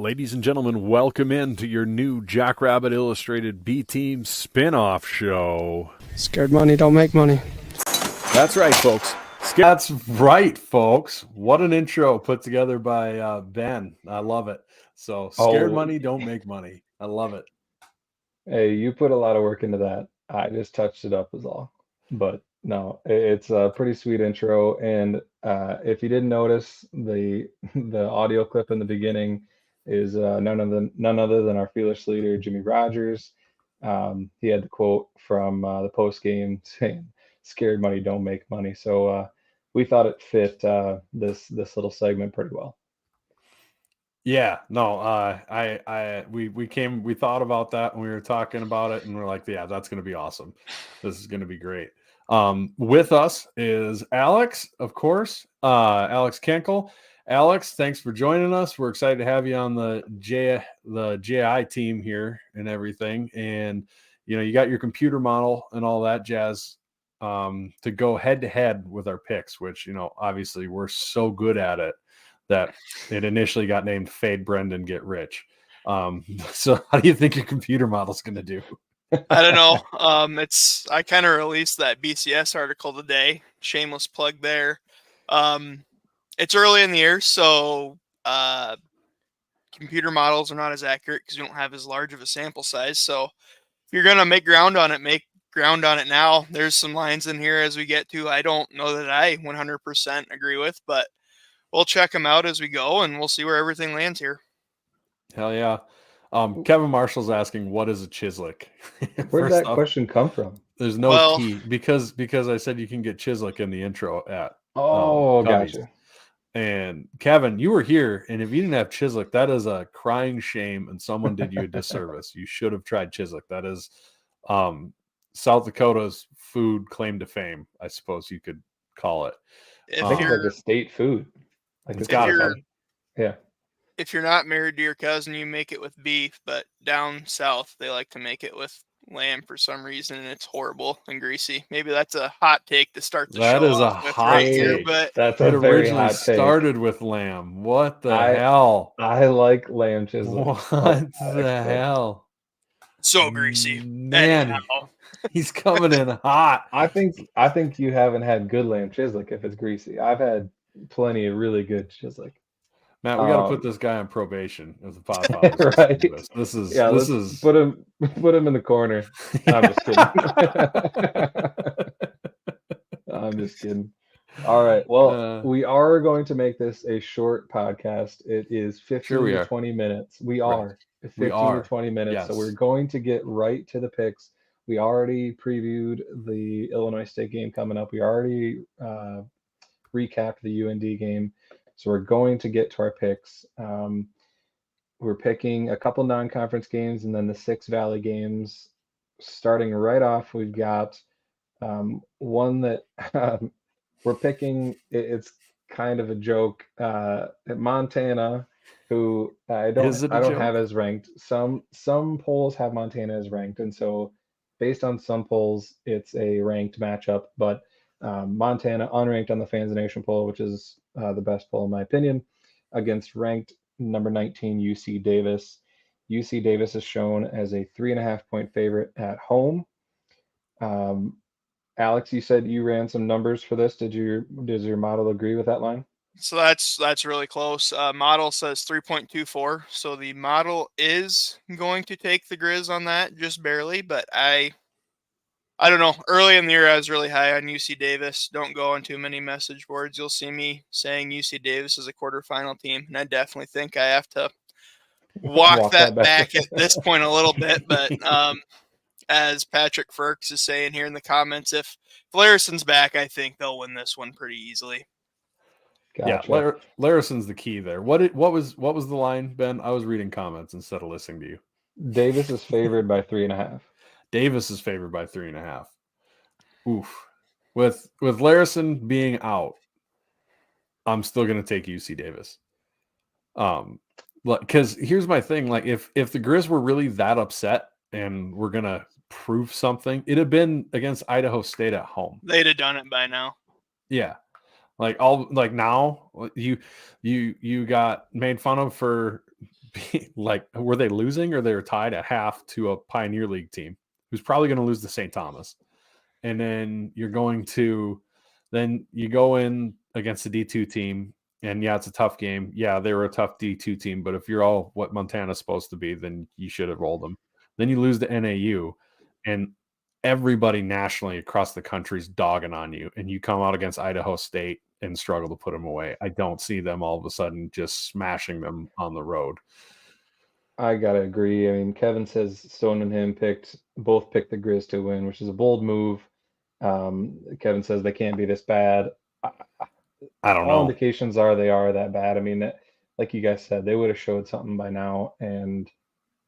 Ladies and gentlemen, welcome in to your new Jackrabbit Illustrated B-Team spin-off show. Scared money don't make money. That's right, folks. That's right, folks. What an intro put together by Ben. I love it. So, scared money don't make money. I love it. Hey, you put a lot of work into that. I just touched it up is all. But no, it's a pretty sweet intro. And if you didn't notice, the audio clip in the beginning is none other than our fearless leader, Jimmy Rogers. He had the quote from the post game saying, "Scared money don't make money." So we thought it fit this little segment pretty well. Yeah, no, we thought about that and we were talking about it and we're like, yeah, that's going to be awesome. This is going to be great. With us is Alex, of course, Alex Kenkel. Alex, thanks for joining us. We're excited to have you on the JI team here and everything. And, you know, you got your computer model and all that jazz to go head to head with our picks, which, you know, obviously we're so good at it that it initially got named Fade Brendan Get Rich. So how do you think your computer model's going to do? I don't know. I kind of released that BCS article today. Shameless plug there. It's early in the year, so computer models are not as accurate because we don't have as large of a sample size. So if you're going to make ground on it now. There's some lines in here as we get to. I don't know that I 100% agree with, but we'll check them out as we go, and we'll see where everything lands here. Hell yeah. Kevin Marshall's asking, what is a Chislik? Where did that question come from? There's no key because I said you can get Chislik in the intro at gotcha. And Kevin, you were here, and if you didn't have Chislik, that is a crying shame, and someone did you a disservice. You should have tried Chislik. That is South Dakota's food claim to fame, I suppose you could call it. I think it's like a state food. Like it's got to be. Yeah. If you're not married to your cousin, you make it with beef, but down south, they like to make it with lamb for some reason, and it's horrible and greasy. Maybe that's a hot take to start the show. That is a hot take. But that's a very hot take. Started with lamb. What the hell? I like lamb chisel. What the hell? So greasy. Man, he's coming in hot. I think you haven't had good lamb chislik if it's greasy. I've had plenty of really good chislik. Matt, we got to put this guy on probation as a podcast. Right. This is put him in the corner. I'm just kidding. I'm just kidding. All right. Well, we are going to make this a short podcast. It is 15 to 20 minutes. We are 15 to 20 minutes. Yes. So we're going to get right to the picks. We already previewed the Illinois State game coming up. We already recapped the UND game. So we're going to get to our picks. We're picking a couple non-conference games and then the 6 Valley games. Starting right off, we've got one that we're picking. It's kind of a joke. Montana, who I don't have as ranked. Some polls have Montana as ranked, and so based on some polls, it's a ranked matchup. But Montana unranked on the Fans of the Nation poll, which is the best poll in my opinion, against ranked number 19 UC Davis. UC Davis is shown as a 3.5-point favorite at home. Alex, you said you ran some numbers for this. Does your model agree with that line? So that's really close. Model says 3.24. So the model is going to take the Grizz on that just barely, but I don't know. Early in the year, I was really high on UC Davis. Don't go on too many message boards. You'll see me saying UC Davis is a quarterfinal team, and I definitely think I have to walk that back at this point a little bit. But as Patrick Ferks is saying here in the comments, if Larison's back, I think they'll win this one pretty easily. Gotcha. Yeah, Larison's the key there. What was the line, Ben? I was reading comments instead of listening to you. Davis is favored by 3.5. Davis is favored by 3.5. Oof. With Larison being out, I'm still going to take UC Davis. Because here's my thing: like if the Grizz were really that upset and we're going to prove something, it'd have been against Idaho State at home. They'd have done it by now. Yeah. Now you got made fun of for like, were they losing or they were tied at half to a Pioneer League team who's probably going to lose to St. Thomas. And then you go in against the D2 team. And yeah, it's a tough game. Yeah, they were a tough D2 team. But if you're all what Montana's supposed to be, then you should have rolled them. Then you lose to NAU. And everybody nationally across the country is dogging on you. And you come out against Idaho State and struggle to put them away. I don't see them all of a sudden just smashing them on the road. I gotta agree. I mean, Kevin says Stone and him both picked the Grizz to win, which is a bold move. Kevin says they can't be this bad. I don't All know. indications are they are that bad. I mean, like you guys said, they would have showed something by now, and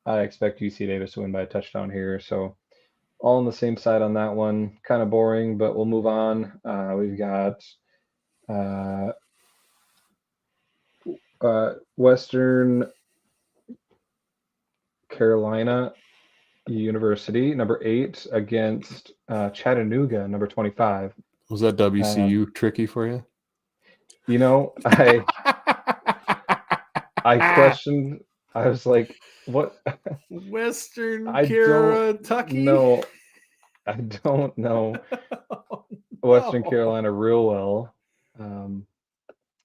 I expect UC Davis to win by a touchdown here. So all on the same side on that one. Kind of boring, but we'll move on. We've got Western Carolina University, number 8, against Chattanooga, number 25. Was that WCU tricky for you? You know, I questioned. I was like, "What?" Western I Kentucky? No, I don't know Western Carolina real well,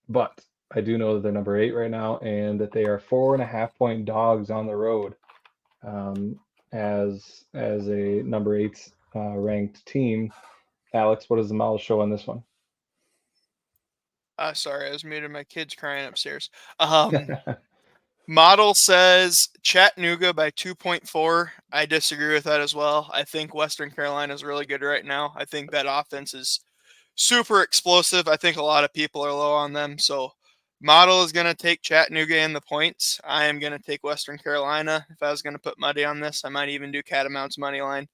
but I do know that they're number 8 right now, and that they are 4.5-point dogs on the road, as a number 8 ranked team. Alex, what does the model show on this one? Sorry, I was muted. My kid's crying upstairs. Model says Chattanooga by 2.4. I disagree with that as well. I think Western Carolina is really good right now. I think that offense is super explosive. I think a lot of people are low on them. So model is going to take Chattanooga in the points. I am going to take Western Carolina. If I was going to put money on this, I might even do Catamounts money line.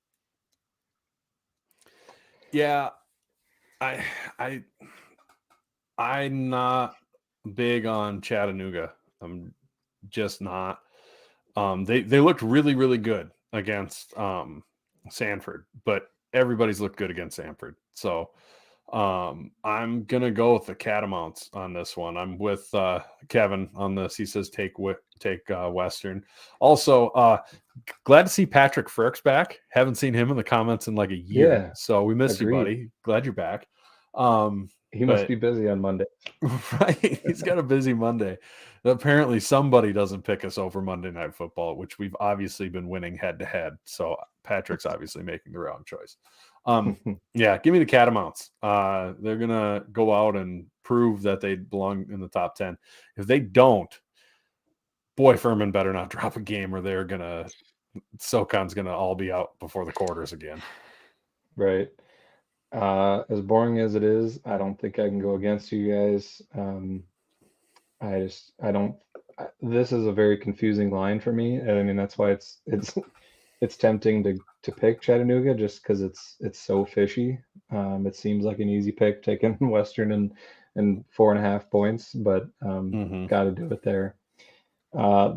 Yeah, I'm not big on Chattanooga. I'm just not. They looked really, really good against Sanford, but everybody's looked good against Sanford. So I'm gonna go with the Catamounts on this one. I'm with Kevin on this. He says take Western. Also, glad to see Patrick Fricks back. Haven't seen him in the comments in like a year. Yeah, So we missed agreed. you, buddy. Glad you're back. He must be busy on Monday. Right. He's got a busy Monday. Apparently somebody doesn't pick us over Monday Night Football, which we've obviously been winning head to head. So Patrick's obviously making the wrong choice. Yeah, give me the Catamounts. They're going to go out and prove that they belong in the top 10. If they don't, boy, Furman better not drop a game or SoCon's going to all be out before the quarters again. Right. As boring as it is, I don't think I can go against you guys. This is a very confusing line for me. And I mean, that's why it's tempting to pick Chattanooga, just because it's so fishy. It seems like an easy pick, taking Western and 4.5 points, but got to do it there.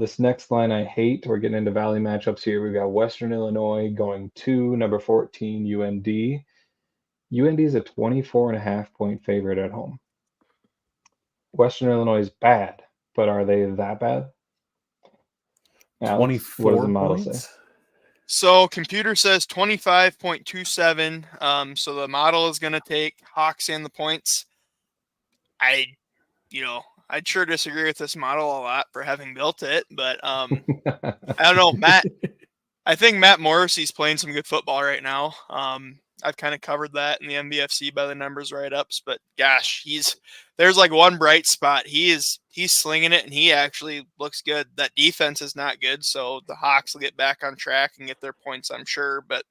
This next line I hate. We're getting into Valley matchups here. We've got Western Illinois going to number 14 UND. UND is a 24.5-point favorite at home. Western Illinois is bad, but are they that bad? Alex, 24 what does the model points? say? So computer says 25.27. So the model is going to take Hawks and the points. I'd sure disagree with this model a lot for having built it, but I don't know, Matt. I think Matt Morrissey's playing some good football right now. I've kind of covered that in the MVFC by the numbers write-ups, but gosh, there's like one bright spot. He's slinging it, and he actually looks good. That defense is not good, so the Hawks will get back on track and get their points, I'm sure, but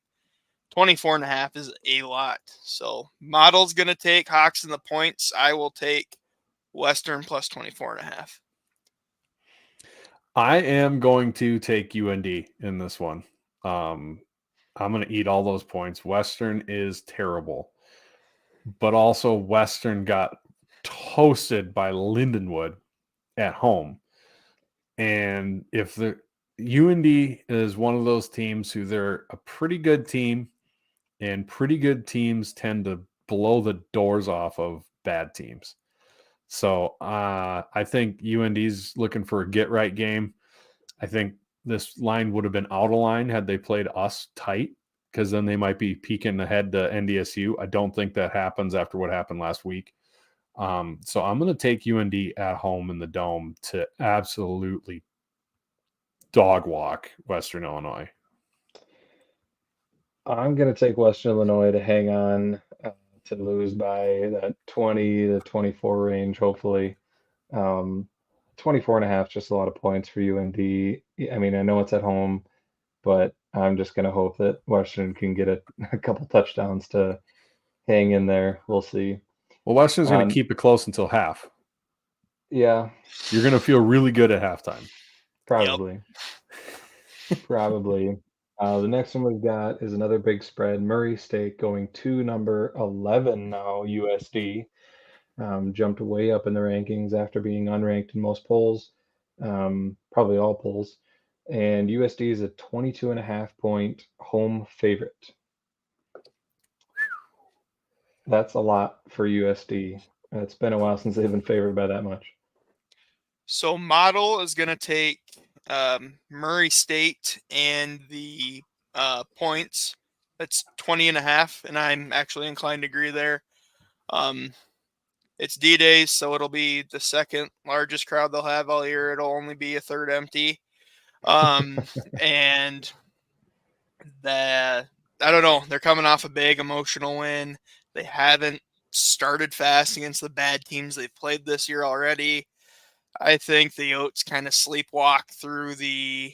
24.5 is a lot. So model's going to take Hawks in the points. I will take Western plus 24.5. I am going to take UND in this one. I'm going to eat all those points. Western is terrible, but also Western got toasted by Lindenwood at home. And if the UND is one of those teams who they're a pretty good team, and pretty good teams tend to blow the doors off of bad teams. So I think UND's looking for a get right game. I think this line would have been out of line had they played us tight, because then they might be peeking ahead to NDSU. I don't think that happens after what happened last week. So I'm going to take UND at home in the Dome to absolutely dog walk Western Illinois. I'm going to take Western Illinois to hang on, to lose by that 20 to 24 range, hopefully. 24 and a half, just a lot of points for UND. I mean, I know it's at home, but I'm just going to hope that Western can get a couple touchdowns to hang in there. We'll see. Well, Western's going to keep it close until half. Yeah, You're going to feel really good at halftime. probably. Probably. The next one we've got is another big spread. Murray State going to number 11 now, USD. Jumped way up in the rankings after being unranked in most polls, probably all polls. And USD is a 22.5-point home favorite. That's a lot for USD. It's been a while since they've been favored by that much. So Model is going to take Murray State and the points. That's 20.5, and I'm actually inclined to agree there. It's D-Days, so it'll be the second largest crowd they'll have all year. It'll only be a third empty. And I don't know. They're coming off a big emotional win. They haven't started fast against the bad teams they've played this year already. I think the Oats kind of sleepwalk through the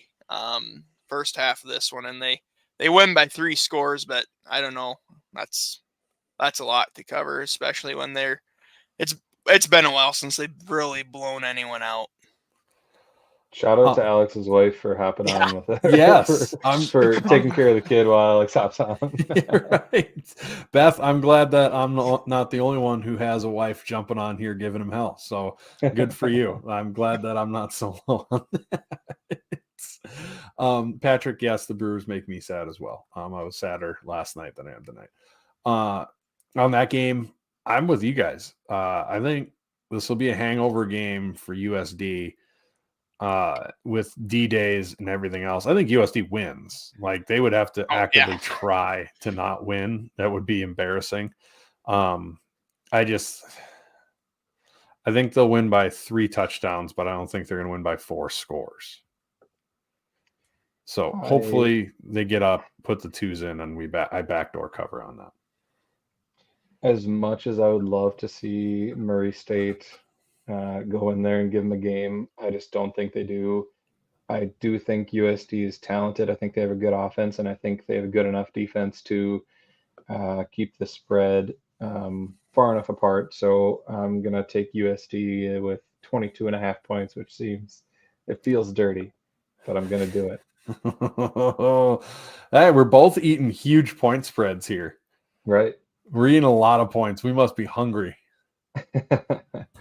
first half of this one, and they win by 3 scores, but I don't know. That's a lot to cover, especially when it's been a while since they've really blown anyone out. Shout out to Alex's wife for hopping on with it. Yes. for taking care of the kid while Alex hops on. Right. Beth, I'm glad that I'm not the only one who has a wife jumping on here giving him hell. So good for you. I'm glad that I'm not solo on that. Patrick, yes, the Brewers make me sad as well. I was sadder last night than I am tonight. On that game, I'm with you guys. I think this will be a hangover game for USD. With D-Days and everything else, I think USD wins. Like, they would have to actively try to not win. That would be embarrassing. I think they'll win by 3 touchdowns, but I don't think they're going to win by 4 scores. So hopefully they get up, put the 2s in, and I backdoor cover on that. As much as I would love to see Murray State go in there and give them a game, I just don't think they do. I do think USD is talented. I think they have a good offense, and I think they have a good enough defense to keep the spread far enough apart. So I'm going to take USD with 22.5 points, which it feels dirty, but I'm going to do it. Hey, we're both eating huge point spreads here. Right. We're eating a lot of points. We must be hungry.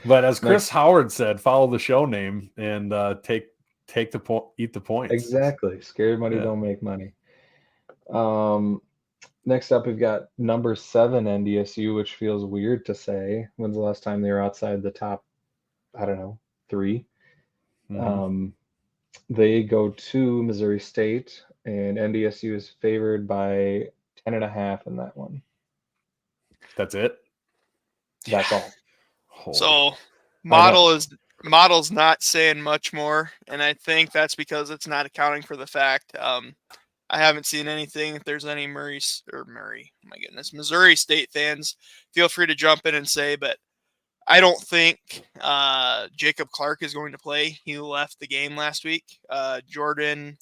But as Chris Howard said, follow the show name and take the point, eat the points. Exactly. Scared money don't make money. Next up, we've got number 7 NDSU, which feels weird to say. When's the last time they were outside the top, I don't know, 3? Mm-hmm. They go to Missouri State, and NDSU is favored by 10.5 in that one. That's it? That's all. So model's not saying much more, and I think that's because it's not accounting for the fact I haven't seen anything. If there's any Missouri State fans, feel free to jump in and say, but I don't think Jacob Clark is going to play. He left the game last week. Jordan,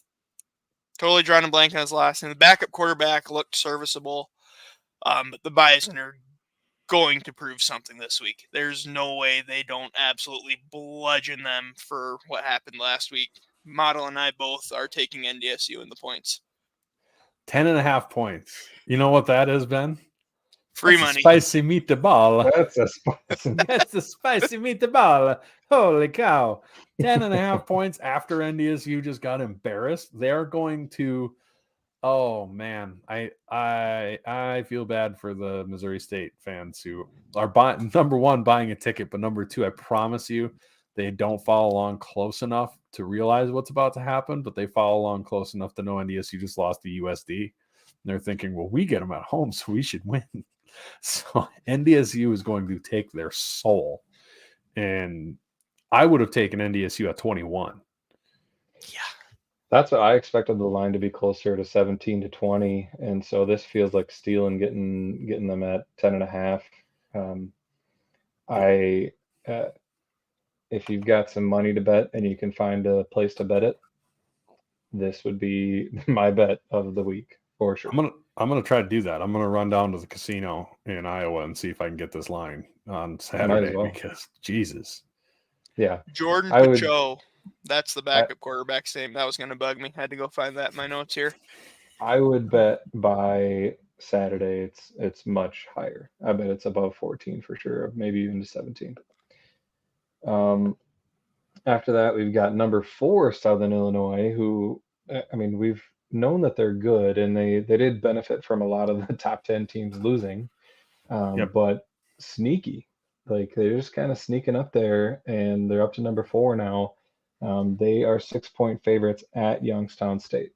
totally drawing a blank on his last name. The backup quarterback looked serviceable, but the Bison are going to prove something this week. There's no way they don't absolutely bludgeon them for what happened last week. Model and I both are taking NDSU in the points. 10.5 points. You know what that is, Ben? Free That's money. Spicy meatball. That's a spicy. That's a spicy meatball. Holy cow. 10.5 points after NDSU just got embarrassed. They are going to, oh man, I feel bad for the Missouri State fans who are number 1, buying a ticket, but number 2, I promise you, They don't follow along close enough to realize what's about to happen, but they follow along close enough to know NDSU just lost to USD. And they're thinking, well, we get them at home, so we should win. So NDSU is going to take their soul. And I would have taken NDSU at 21. Yeah. That's what I expected the line to be closer to 17-20, and so this feels like stealing, getting them at 10.5. If you've got some money to bet and you can find a place to bet it, this would be my bet of the week for sure. I'm gonna try to do that. I'm gonna run down to the casino in Iowa and see if I can get this line on Saturday because Jesus. Yeah. Jordan Pacho. That's the backup quarterback's name. That was going to bug me. I had to go find that in my notes here. I would bet by Saturday it's much higher. I bet it's above 14 for sure, maybe even to 17. After that, we've got number 4, Southern Illinois, who, I mean, we've known that they're good, and they did benefit from a lot of the top 10 teams losing, but sneaky. Like, they're just kind of sneaking up there, and they're up to number 4 now. They are 6-point favorites at Youngstown State.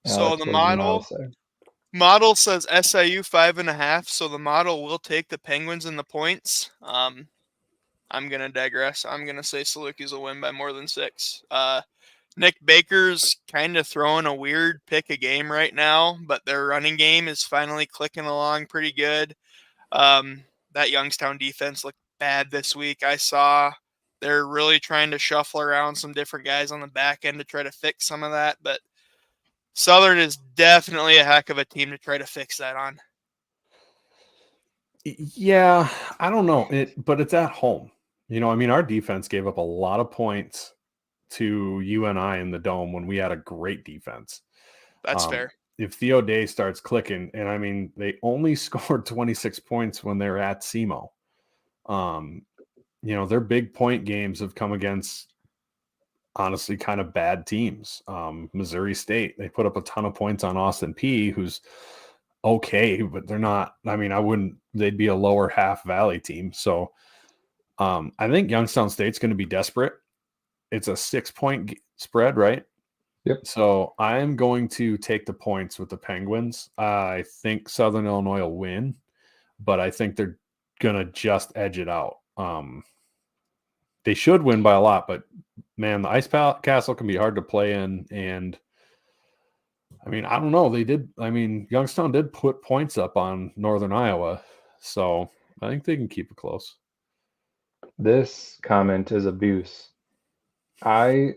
So the model says SIU 5.5. So the model will take the Penguins in the points. I'm gonna digress. I'm gonna say Salukis will win by more than 6. Nick Baker's kind of throwing a weird pick a game right now, but their running game is finally clicking along pretty good. That Youngstown defense looked bad this week. I saw they're really trying to shuffle around some different guys on the back end to try to fix some of that, but Southern is definitely a heck of a team to try to fix that on. Yeah, I don't know but it's at home. You know, I mean, our defense gave up a lot of points to UNI in the Dome when we had a great defense. That's fair. If Theo Day starts clicking, and I mean, they only scored 26 points when they're at SEMO. You know, their big point games have come against honestly kind of bad teams. Missouri State, they put up a ton of points on Austin Peay, who's okay, but they're not, I mean, they'd be a lower half Valley team. So I think Youngstown State's going to be desperate. It's a 6-point spread, right? Yep. So I'm going to take the points with the Penguins. I think Southern Illinois will win, but I think they're going to just edge it out. They should win by a lot, but man, the Ice Castle can be hard to play in. And I mean, I don't know. Youngstown did put points up on Northern Iowa. So I think they can keep it close. This comment is abuse. Y-Town's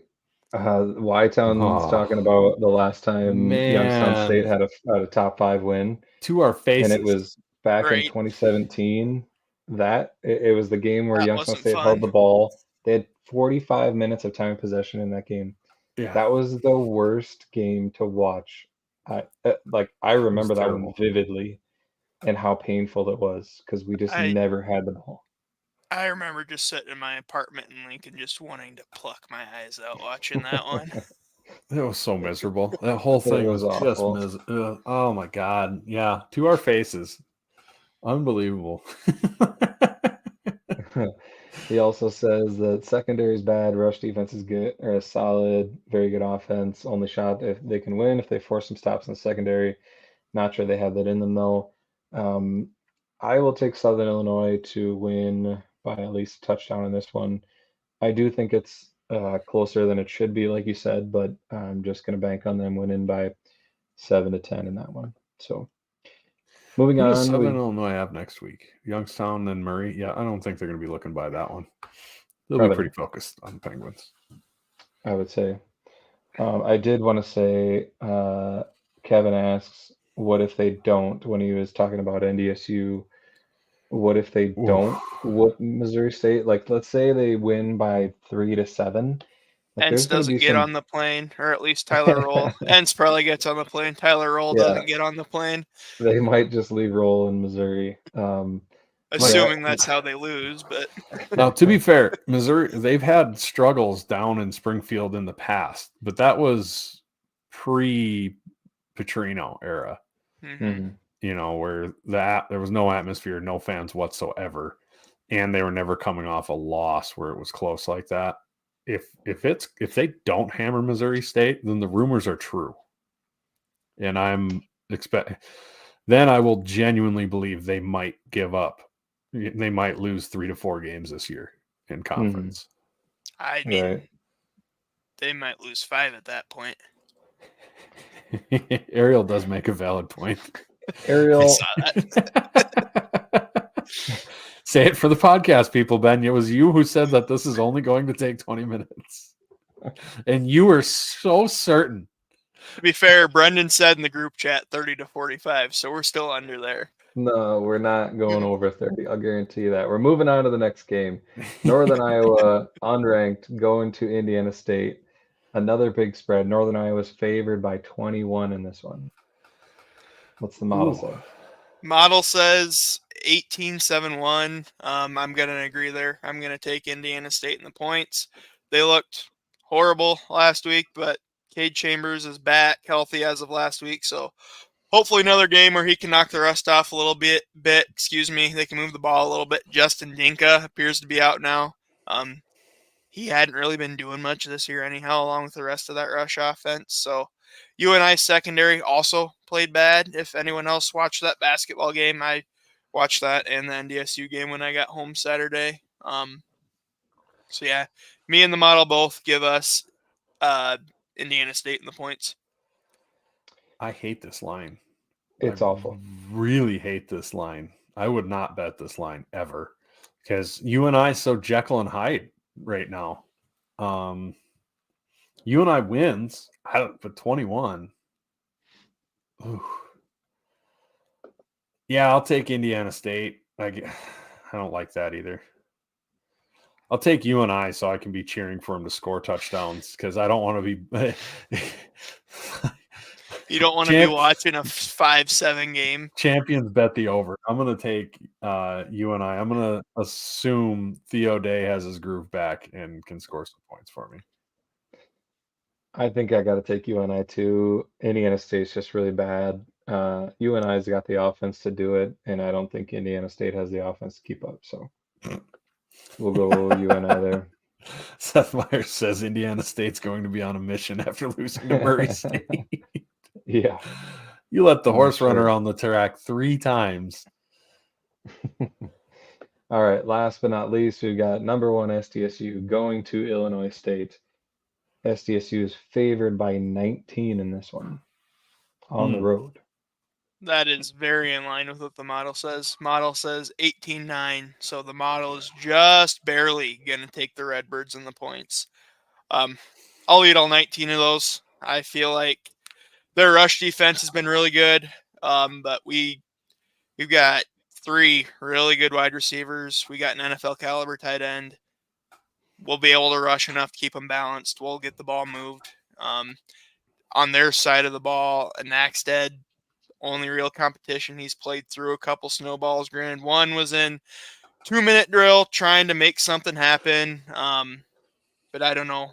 talking about the last time Youngstown State had a top 5 win. To our faces. And it was back in 2017. It was the game where Youngstown State held the ball. They had 45 minutes of time possession in that game. Yeah. That was the worst game to watch. I remember that one vividly and how painful it was because we just never had the ball. I remember just sitting in my apartment in Lincoln just wanting to pluck my eyes out watching that one. It was so miserable. That whole thing was just miserable. Oh my God. Yeah. To our faces. Unbelievable. He also says that secondary is bad, rush defense is good, or a solid, very good offense. Only shot if they can win if they force some stops in the secondary. Not sure they have that in them though. I will take Southern Illinois to win by at least a touchdown in this one. I do think it's closer than it should be, like you said, but I'm just going to bank on them winning by 7-10 in that one. So moving on. Southern Illinois have next week? Youngstown and Murray. Yeah, I don't think they're going to be looking by that one. They'll be pretty focused on Penguins. I would say. I did want to say, Kevin asks, what if they don't, when he was talking about NDSU, what if they don't whoop Missouri State? Like, let's say they win by 3-7. Ents doesn't get on the plane, or at least Tyler Roll. Ents probably gets on the plane. Tyler Roll doesn't get on the plane. They might just leave Roll in Missouri. Assuming that's how they lose. But now, to be fair, Missouri, they've had struggles down in Springfield in the past, but that was pre-Petrino era. Mm-hmm. You know, where there was no atmosphere, no fans whatsoever. and they were never coming off a loss where it was close like that. If they don't hammer Missouri State, then the rumors are true, and then I will genuinely believe they might give up. They might lose 3 to 4 games this year in conference. I mean, Right. they might lose 5 at that point. Ariel does make a valid point. I Ariel, saw that. Say it for the podcast, people, Ben. It was you who said that this is only going to take 20 minutes. And you were so certain. To be fair, Brendan said in the group chat 30 to 45, so we're still under there. no, we're not going over 30. I'll guarantee you that. We're moving on to the next game. Northern Iowa, unranked, going to Indiana State. Another big spread. Northern Iowa is favored by 21 in this one. What's the model say? Model says 18-7-1. I'm going to agree there. I'm going to take Indiana State in the points. They looked horrible last week, but Cade Chambers is back healthy as of last week, so hopefully another game where he can knock the rust off a little bit. They can move the ball a little bit. Justin Dinka appears to be out now. He hadn't really been doing much this year anyhow, along with the rest of that rush offense. So UNI secondary also played bad. If anyone else watched that basketball game, I watched that and the NDSU game when I got home Saturday. So yeah, me and the model both give us Indiana State in the points. I hate this line. It's awful. Really hate this line. I would not bet this line ever because UNI so Jekyll and Hyde right now. UNI wins, but 21. Ooh. Yeah, I'll take Indiana State. I don't like that either. I'll take UNI so I can be cheering for him to score touchdowns because I don't want to be. You don't want to be watching a 5-7 game. Champions bet the over. I'm going to take UNI. I'm going to assume Theo Day has his groove back and can score some points for me. I think I got to take UNI too. Indiana State's just really bad. UNI's got the offense to do it, and I don't think Indiana State has the offense to keep up. So we'll go UNI there. Seth Meyers says Indiana State's going to be on a mission after losing to Murray State. Yeah. You let the horse run around the track 3 times. All right. Last but not least, we've got number 1 SDSU going to Illinois State. SDSU is favored by 19 in this one on the road. That is very in line with what the model says. Model says 18-9, so the model is just barely going to take the Redbirds in the points. I'll eat all 19 of those. I feel like their rush defense has been really good, but we've got 3 really good wide receivers. We got an NFL caliber tight end. We'll be able to rush enough to keep them balanced. We'll get the ball moved. On their side of the ball, Naxted, only real competition. He's played through a couple snowballs. Granted, one was in 2-minute drill trying to make something happen. But I don't know.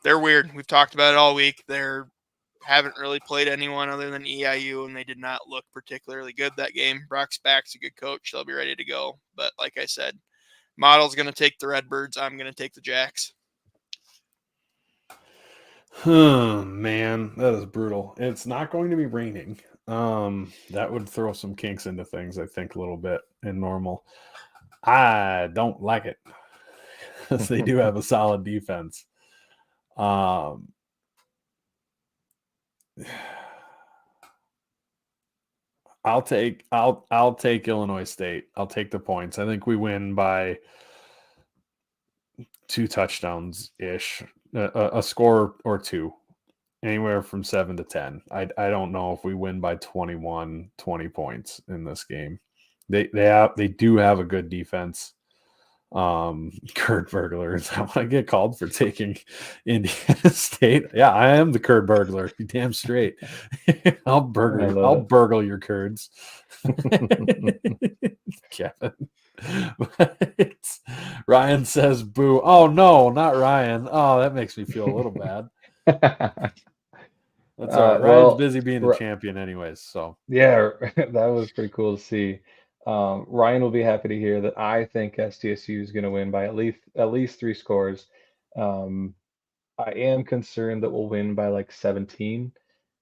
They're weird. We've talked about it all week. They haven't really played anyone other than EIU, and they did not look particularly good that game. Brock's back's a good coach. They'll be ready to go. But like I said, Model's going to take the Redbirds. I'm going to take the Jacks. Oh, man, that is brutal. It's not going to be raining. That would throw some kinks into things, I think, a little bit in normal. I don't like it. They do have a solid defense. I'll take Illinois State. I'll take the points. I think we win by 2 touchdowns ish, a score or 2, anywhere from 7 to 10. I don't know if we win by 21, 20 points in this game. They do have a good defense. Kurt Burglar, is that what I get called for taking Indiana State? Yeah, I am the Kurt Burglar. You damn straight. I'll burgle your curds. Kevin. Ryan says boo. Oh no, not Ryan. Oh, that makes me feel a little bad. That's all right. Ryan's busy being a champion anyways. So yeah, that was pretty cool to see. Ryan will be happy to hear that I think SDSU is going to win by at least 3 scores. I am concerned that we'll win by like 17,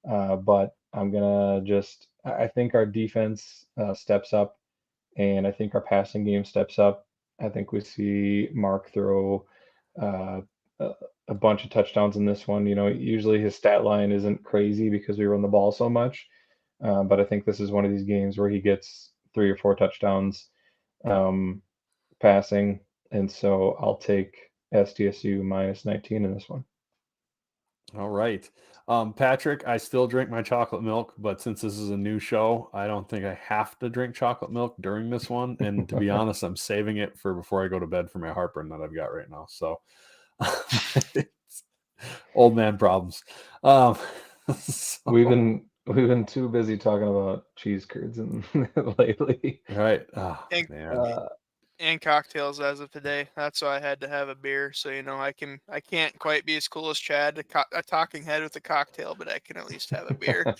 but I'm gonna just I think our defense steps up, and I think our passing game steps up. I think we see Mark throw uh, a bunch of touchdowns in this one. Usually his stat line isn't crazy because we run the ball so much, but I think this is one of these games where he gets 3 or 4 touchdowns passing, and so I'll take SDSU minus 19 in this one. All right. Patrick, I still drink my chocolate milk, but since this is a new show, I don't think I have to drink chocolate milk during this one. And to be honest, I'm saving it for before I go to bed for my heartburn that I've got right now. So old man problems. So, We've been too busy talking about cheese curds lately. right. Oh, And- man. And cocktails as of today. That's why I had to have a beer. So I can't quite be as cool as Chad, a talking head with a cocktail, but I can at least have a beer.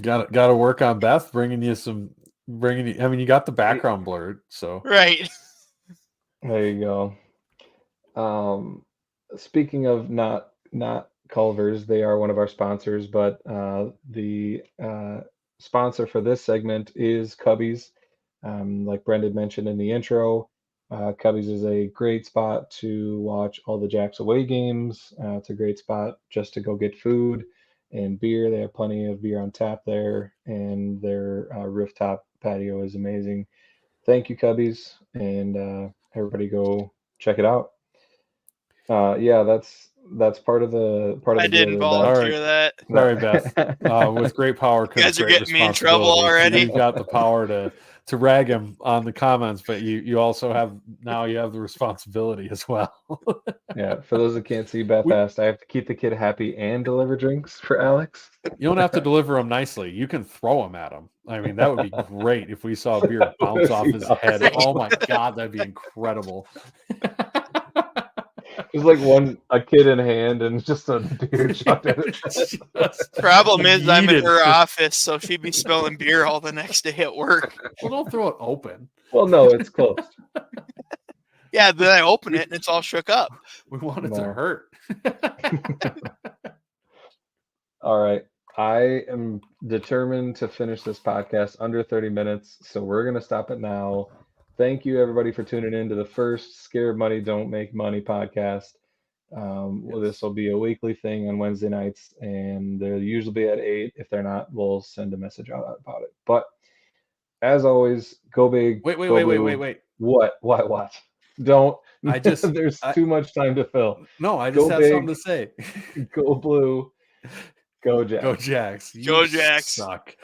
Got to work on Beth bringing you. I mean, you got the background blurred, so Right. There you go. Speaking of not Culver's, they are one of our sponsors, but the sponsor for this segment is Cubbies. Like Brendan mentioned in the intro, Cubbies is a great spot to watch all the Jacks away games. It's a great spot just to go get food and beer. They have plenty of beer on tap there, and their rooftop patio is amazing. Thank you, Cubbies, and everybody go check it out. Yeah, that's part of the I deal didn't there, Beth. volunteer that. sorry, Beth. With great power comes You guys are great getting me in trouble responsibility. already. You've got the power to rag him on the comments, but you also have the responsibility as well. Yeah, for those that can't see, Beth asked, I have to keep the kid happy and deliver drinks for Alex. You don't have to deliver them nicely. You can throw them at him. I mean, that would be great if we saw a beer bounce off his head. Oh my God, that'd be incredible. There's like a kid in hand and just a beer chucked at it. Problem is, I'm in Needed. her office, so she'd be spilling beer all the next day at work. Well, don't throw it open. Well, no, it's closed. Yeah, then I open it and it's all shook up. We want it to No. hurt. All right. I am determined to finish this podcast under 30 minutes, so we're going to stop it now. Thank you, everybody, for tuning in to the first Scared Money Don't Make Money podcast. Well, this will be a weekly thing on Wednesday nights, and they'll usually be at 8. If they're not, we'll send a message out about it. But as always, go big. Wait. go blue. What? Don't. There's too much time to fill. No, I just Go have big. something to say. Go blue. Go Jacks. Go Jacks. Go You Jacks. suck.